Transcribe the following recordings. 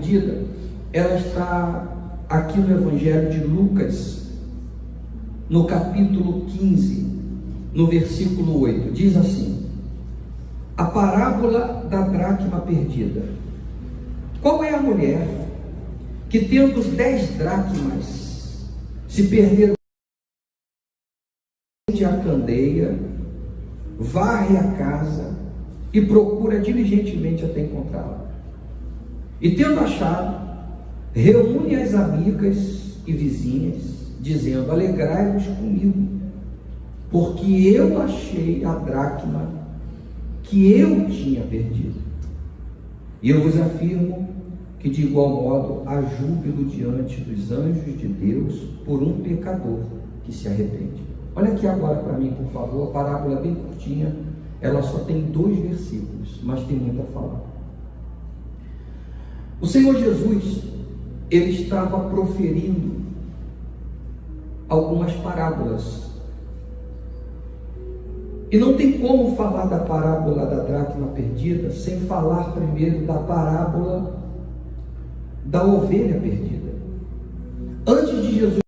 perdida, ela está aqui no Evangelho de Lucas, no capítulo 15, no versículo 8, diz assim: a parábola da dracma perdida. Qual é a mulher que, tendo os 10 dracmas, se perderam, a candeia, varre a casa e procura diligentemente até encontrá-la? E tendo achado, reúne as amigas e vizinhas, dizendo: alegrai-vos comigo, porque eu achei a dracma que eu tinha perdido. E eu vos afirmo que de igual modo há júbilo diante dos anjos de Deus por um pecador que se arrepende. Olha aqui agora para mim, por favor, a parábola é bem curtinha, ela só tem 2 versículos, mas tem muito a falar. O Senhor Jesus, ele estava proferindo algumas parábolas. E não tem como falar da parábola da dracma perdida sem falar primeiro da parábola da ovelha perdida. Antes de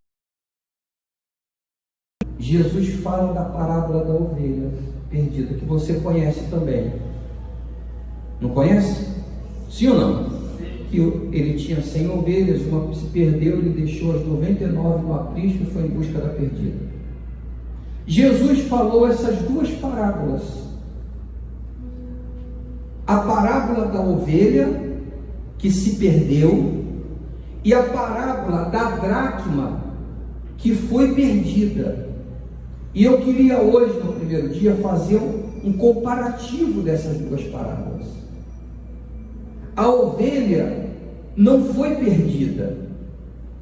Jesus fala da parábola da ovelha perdida, que você conhece também. Não conhece? Sim ou não? Que ele tinha 100 ovelhas, uma se perdeu, ele deixou as 99 no aprisco e foi em busca da perdida. Jesus falou essas 2 parábolas: a parábola da ovelha que se perdeu e a parábola da dracma que foi perdida. E eu queria hoje, no primeiro dia, fazer um comparativo dessas 2 parábolas. A ovelha não foi perdida,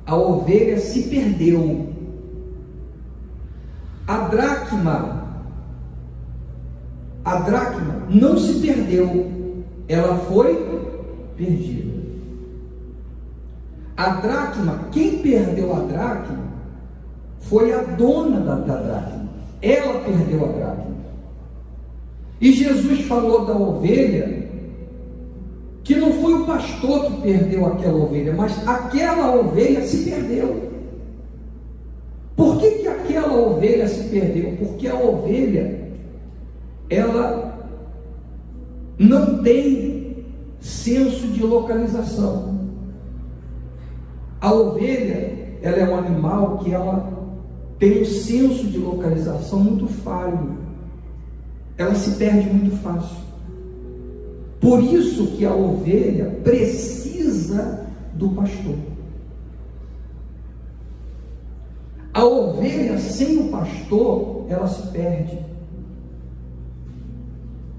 a ovelha se perdeu. A dracma não se perdeu, ela foi perdida. A dracma, quem perdeu a dracma foi a dona da dracma, ela perdeu a dracma. E Jesus falou da ovelha, que não foi o pastor que perdeu aquela ovelha, mas aquela ovelha se perdeu. Por que aquela ovelha se perdeu? Porque a ovelha, ela não tem senso de localização. A ovelha, ela é um animal que ela tem um senso de localização muito falho. Ela se perde muito fácil. Por isso que a ovelha precisa do pastor. A ovelha sem o pastor, ela se perde.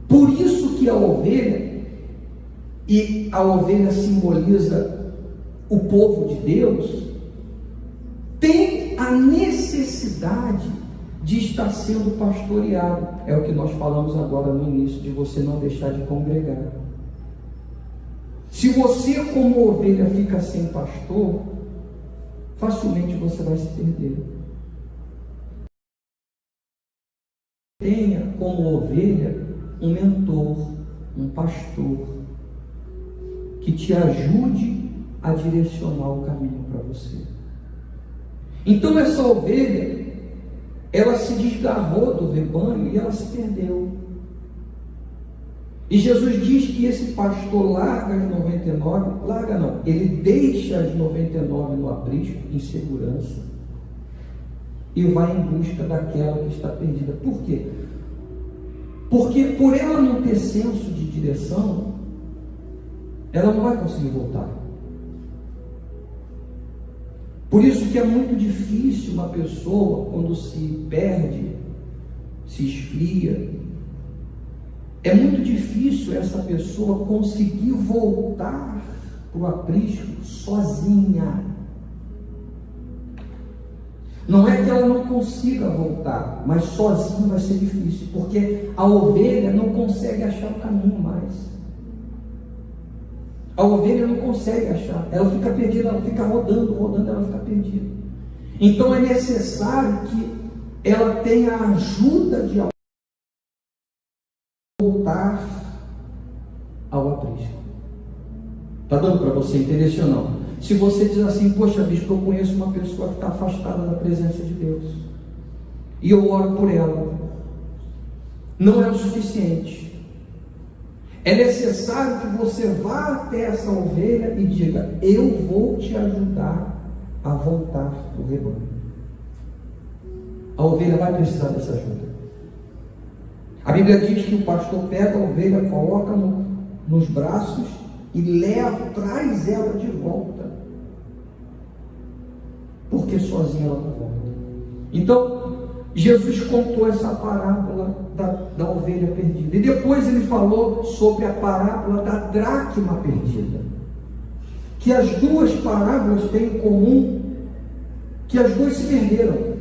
Por isso que a ovelha, e a ovelha simboliza o povo de Deus, tem a necessidade de estar sendo pastoreado. É o que nós falamos agora no início, de você não deixar de congregar. Se você, como ovelha, fica sem pastor, facilmente você vai se perder. Tenha como ovelha um mentor, um pastor, que te ajude a direcionar o caminho para você. Então essa ovelha, ela se desgarrou do rebanho e ela se perdeu. E Jesus diz que esse pastor larga as 99, larga não, ele deixa as 99 no aprisco, em segurança, e vai em busca daquela que está perdida. Por quê? Porque por ela não ter senso de direção, ela não vai conseguir voltar. Por isso que é muito difícil uma pessoa, quando se perde, se esfria, é muito difícil essa pessoa conseguir voltar para o aprisco sozinha. Não é que ela não consiga voltar, mas sozinha vai ser difícil, porque a ovelha não consegue achar o caminho mais. A ovelha não consegue achar, ela fica perdida, ela fica rodando, ela fica perdida. Então é necessário que ela tenha a ajuda de alguém voltar ao aprisco. Está dando para você entender isso ou não? Se você diz assim, poxa bispo, eu conheço uma pessoa que está afastada da presença de Deus, e eu oro por ela, não é o suficiente. É necessário que você vá até essa ovelha e diga: eu vou te ajudar a voltar para o rebanho. A ovelha vai precisar dessa ajuda. A Bíblia diz que o pastor pega a ovelha, coloca nos braços e traz ela de volta, porque sozinha ela não volta. Então, Jesus contou essa parábola da ovelha perdida, e depois ele falou sobre a parábola da dracma perdida, que as duas parábolas têm em comum que as duas se perderam,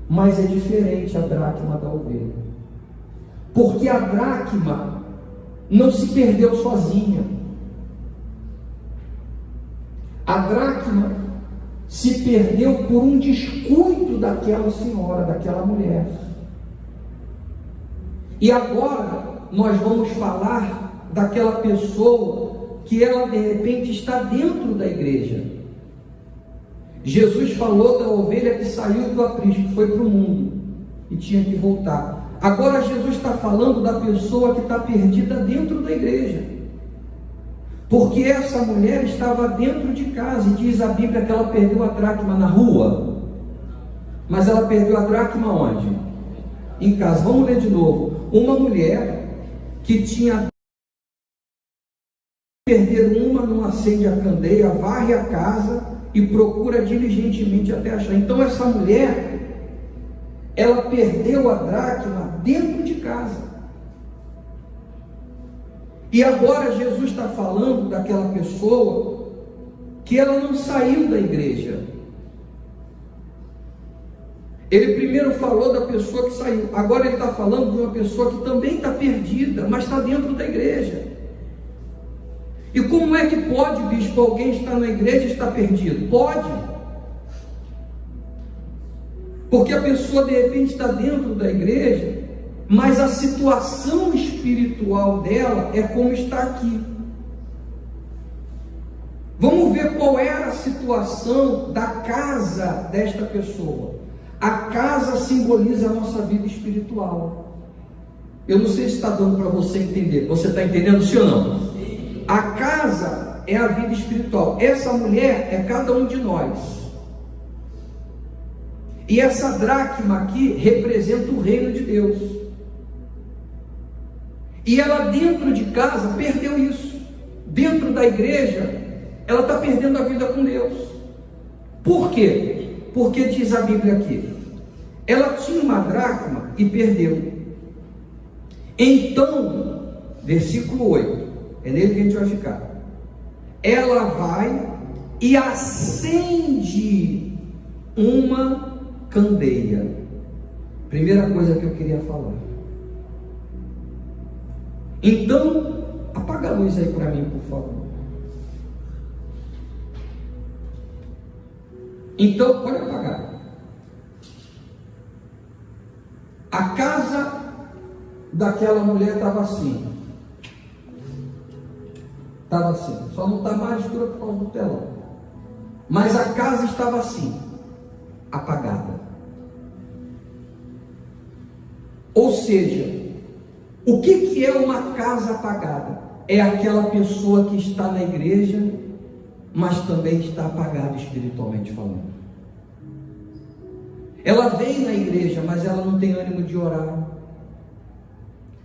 mas é diferente a dracma da ovelha, porque a dracma não se perdeu sozinha. A dracma se perdeu por um descuido daquela senhora, daquela mulher. E agora nós vamos falar daquela pessoa que ela de repente está dentro da igreja. Jesus falou da ovelha que saiu do aprisco, que foi para o mundo e tinha que voltar. Agora Jesus está falando da pessoa que está perdida dentro da igreja, porque essa mulher estava dentro de casa, e diz a Bíblia que ela perdeu a dracma na rua, mas ela perdeu a dracma onde? Em casa. Vamos ler de novo. Uma mulher que tinha perder uma, não acende a candeia, varre a casa e procura diligentemente até achar. Então essa mulher, ela perdeu a dracma dentro de casa. E agora Jesus está falando daquela pessoa que ela não saiu da igreja. Ele primeiro falou da pessoa que saiu, agora ele está falando de uma pessoa que também está perdida, mas está dentro da igreja. E como é que pode, bispo, alguém estar na igreja e estar perdido? Pode. Porque a pessoa de repente está dentro da igreja, mas a situação espiritual dela é como está aqui. Vamos ver qual era a situação da casa desta pessoa. A casa simboliza a nossa vida espiritual. Eu não sei se está dando para você entender. Você está entendendo, sim ou não? Sim. A casa é a vida espiritual. Essa mulher é cada um de nós. E essa dracma aqui representa o reino de Deus. E ela dentro de casa perdeu isso. Dentro da igreja, ela está perdendo a vida com Deus. Por quê? Porque diz a Bíblia aqui, ela tinha uma dracma e perdeu. Então, versículo 8, é nele que a gente vai ficar. Ela vai e acende uma candeia. Primeira coisa que eu queria falar. Então, apaga a luz aí para mim, por favor. Então, pode apagar. A casa daquela mulher estava assim. Estava assim. Só não está mais escura por causa do telão. Mas a casa estava assim, apagada. Ou seja, o que é uma casa apagada? É aquela pessoa que está na igreja, mas também está apagada espiritualmente falando. Ela vem na igreja, mas ela não tem ânimo de orar.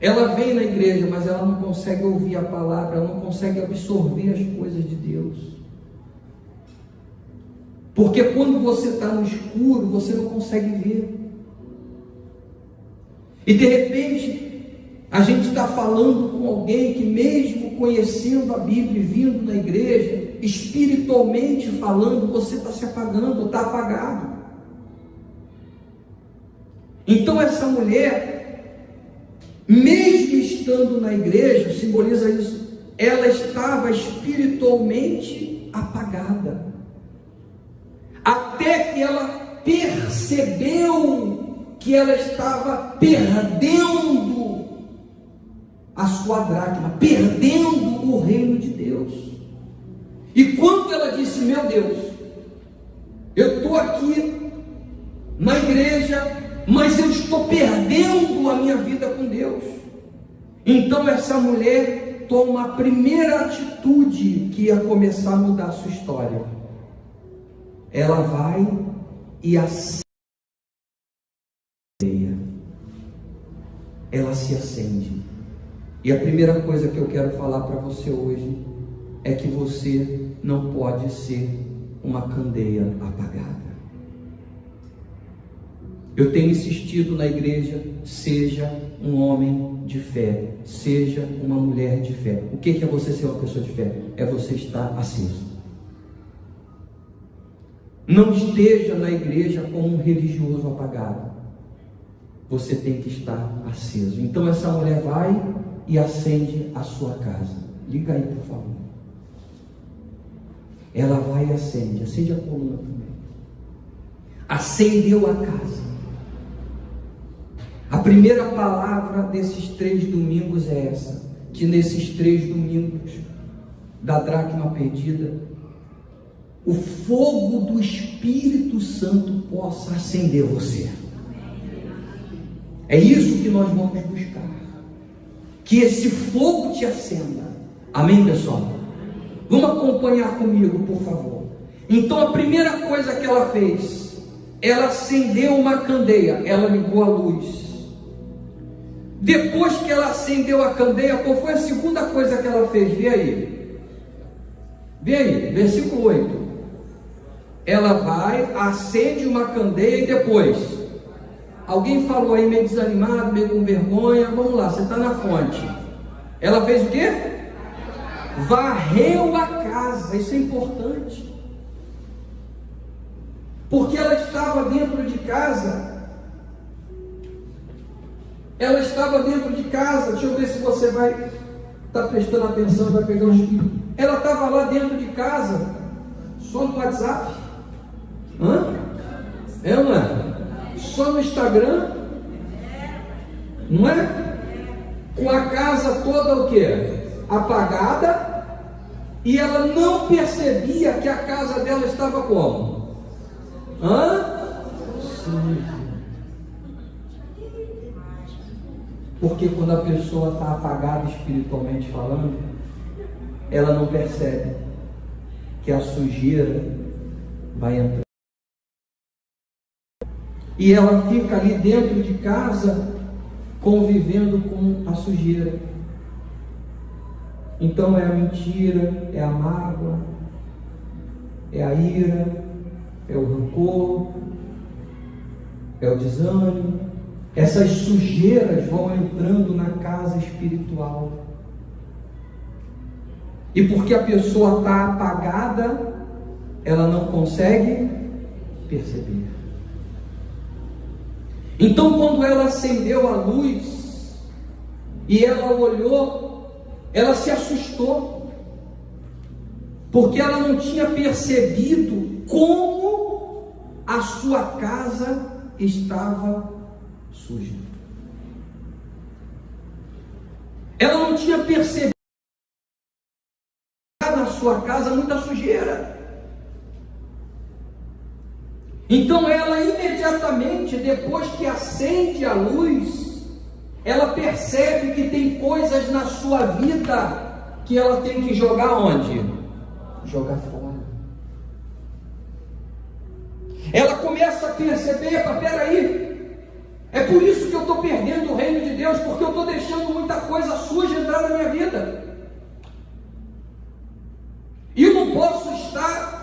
Ela vem na igreja, mas ela não consegue ouvir a palavra, ela não consegue absorver as coisas de Deus. Porque quando você está no escuro, você não consegue ver. E de repente, a gente está falando com alguém que, mesmo conhecendo a Bíblia e vindo na igreja, espiritualmente falando, você está se apagando, está apagado. Então essa mulher, mesmo estando na igreja, simboliza isso, ela estava espiritualmente apagada, até que ela percebeu que ela estava perdendo a sua dracma, perdendo o reino de Deus. E quando ela disse: meu Deus, eu estou aqui na igreja, mas eu estou perdendo a minha vida com Deus. Então essa mulher toma a primeira atitude que ia começar a mudar a sua história. Ela vai e acende. Ela se acende. E a primeira coisa que eu quero falar para você hoje é que você não pode ser uma candeia apagada. Eu tenho insistido na igreja: seja um homem de fé, seja uma mulher de fé. O que é você ser uma pessoa de fé? É você estar aceso. Não esteja na igreja como um religioso apagado. Você tem que estar aceso. Então essa mulher vai e acende a sua casa. Liga aí, por favor. Ela vai e acende a coluna também. Acendeu a casa. A primeira palavra desses 3 domingos é essa: que nesses 3 domingos da dracma perdida, o fogo do Espírito Santo possa acender você. É isso que nós vamos buscar, que esse fogo te acenda. Amém, pessoal? Vamos acompanhar comigo, por favor. Então a primeira coisa que ela fez, ela acendeu uma candeia, ela ligou a luz. Depois que ela acendeu a candeia, qual foi a segunda coisa que ela fez? Vê aí, versículo 8. Ela vai, acende uma candeia e depois, alguém falou aí meio desanimado, meio com vergonha, vamos lá, você está na fonte. Ela fez o quê? Varreu a casa. Isso é importante, porque ela estava dentro de casa. Deixa eu ver se você vai estar prestando atenção, vai pegar o espírito. Ela estava lá dentro de casa, só no WhatsApp. É ou não é? Só no Instagram? Não é? Com a casa toda o quê? Apagada. E ela não percebia que a casa dela estava como? Sim. Porque quando a pessoa está apagada espiritualmente falando, ela não percebe que a sujeira vai entrar. E ela fica ali dentro de casa convivendo com a sujeira. Então é a mentira, é a mágoa, é a ira, é o rancor, é o desânimo. Essas sujeiras vão entrando na casa espiritual. E porque a pessoa está apagada, ela não consegue perceber. Então, quando ela acendeu a luz e ela olhou, ela se assustou, porque ela não tinha percebido como a sua casa estava suja. Ela não tinha percebido na sua casa muita sujeira. Então ela imediatamente, depois que acende a luz, ela percebe que tem coisas na sua vida que ela tem que jogar onde? Jogar fora. Ela começa a perceber: peraí, é por isso que eu estou perdendo o reino de Deus, porque eu estou deixando muita coisa suja entrar na minha vida. E eu não posso estar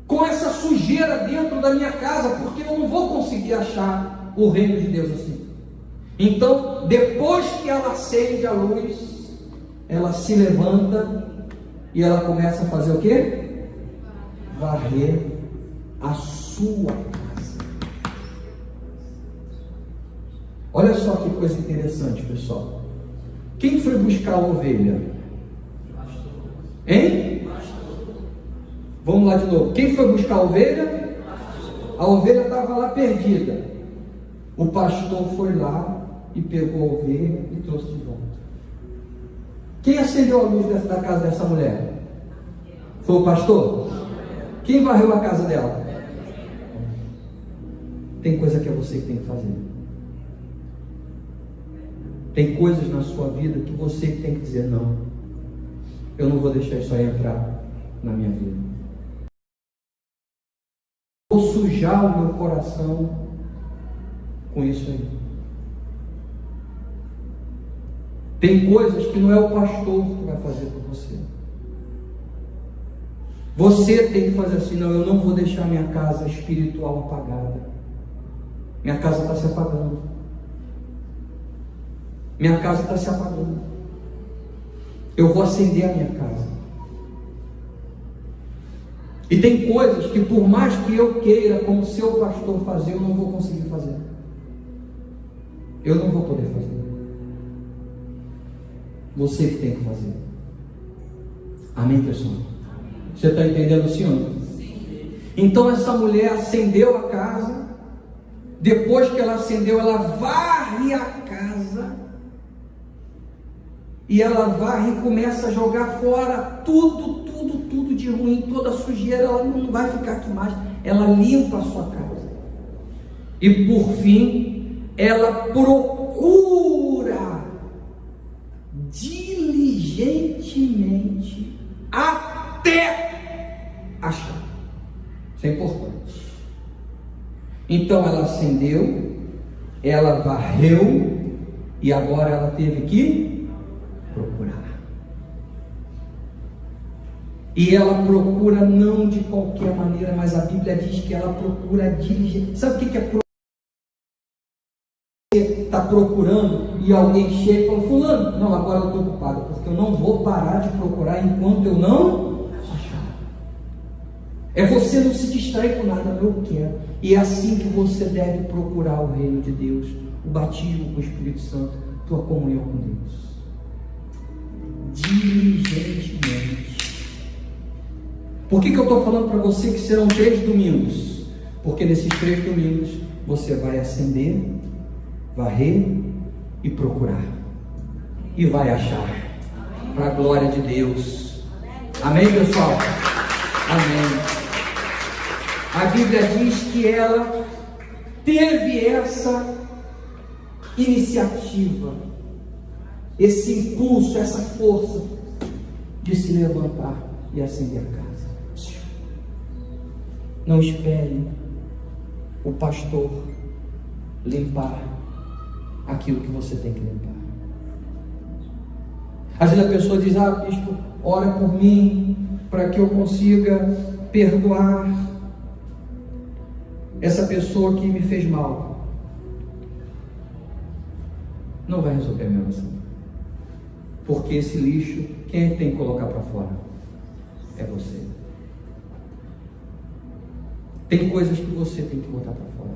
com essa sujeira dentro da minha casa, porque eu não vou conseguir achar o reino de Deus assim. Então, depois que ela acende a luz, ela se levanta e ela começa a fazer o quê? Varrer a sua casa. Olha só que coisa interessante, pessoal. Quem foi buscar a ovelha? Hein? Vamos lá de novo. Quem foi buscar a ovelha? A ovelha estava lá perdida. O pastor foi lá e pegou a ovelha e trouxe de volta. Quem acendeu a luz da casa dessa mulher? Foi o pastor? Quem varreu a casa dela? Tem coisa que é você que tem que fazer. Tem coisas na sua vida que você que tem que dizer: não, eu não vou deixar isso aí entrar na minha vida. Vou sujar o meu coração com isso aí. Tem coisas que não é o pastor que vai fazer por você. Você tem que fazer assim: não, eu não vou deixar minha casa espiritual apagada. Minha casa está se apagando. Minha casa está se apagando. Eu vou acender a minha casa. E tem coisas que, por mais que eu queira, como seu pastor, fazer, eu não vou conseguir fazer. Eu não vou poder fazer. Você que tem que fazer. Amém, pessoal? Você está entendendo, senhor? Sim. Então essa mulher acendeu a casa. Depois que ela acendeu, ela varre a casa. E ela varre e começa a jogar fora tudo de ruim, toda a sujeira. Ela não vai ficar aqui mais. Ela limpa a sua casa. E por fim, ela procura diligentemente até achar. Isso é importante. Então ela acendeu, ela varreu, e agora ela teve que procurar. E ela procura não de qualquer maneira, mas a Bíblia diz que ela procura diligente. Sabe o que é procurar? Você está procurando e alguém chega e fala: fulano, não, agora eu estou ocupado, porque eu não vou parar de procurar enquanto eu não achar. É você não se distrair com nada, eu quero. E é assim que você deve procurar o reino de Deus, o batismo com o Espírito Santo, tua comunhão com Deus. Diligentemente. Por que eu estou falando para você que serão 3 domingos? Porque nesses 3 domingos você vai acender, varrer e procurar. E vai achar. Para a glória de Deus. Amém, pessoal? Amém. A Bíblia diz que ela teve essa iniciativa, esse impulso, essa força de se levantar e acender a casa. Não espere o pastor limpar aquilo que você tem que limpar. Às vezes a pessoa diz: ah, bispo, ora por mim para que eu consiga perdoar essa pessoa que me fez mal. Não vai resolver a minha oração, porque esse lixo, quem é que tem que colocar para fora? É você. Tem coisas que você tem que botar para fora.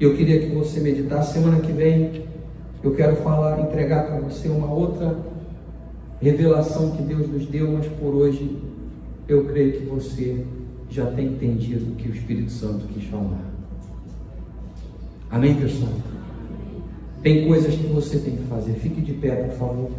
Eu queria que você meditasse. Semana que vem eu quero entregar para você uma outra revelação que Deus nos deu, mas por hoje eu creio que você já tem entendido o que o Espírito Santo quis falar. Amém, pessoal? Tem coisas que você tem que fazer. Fique de pé, por favor.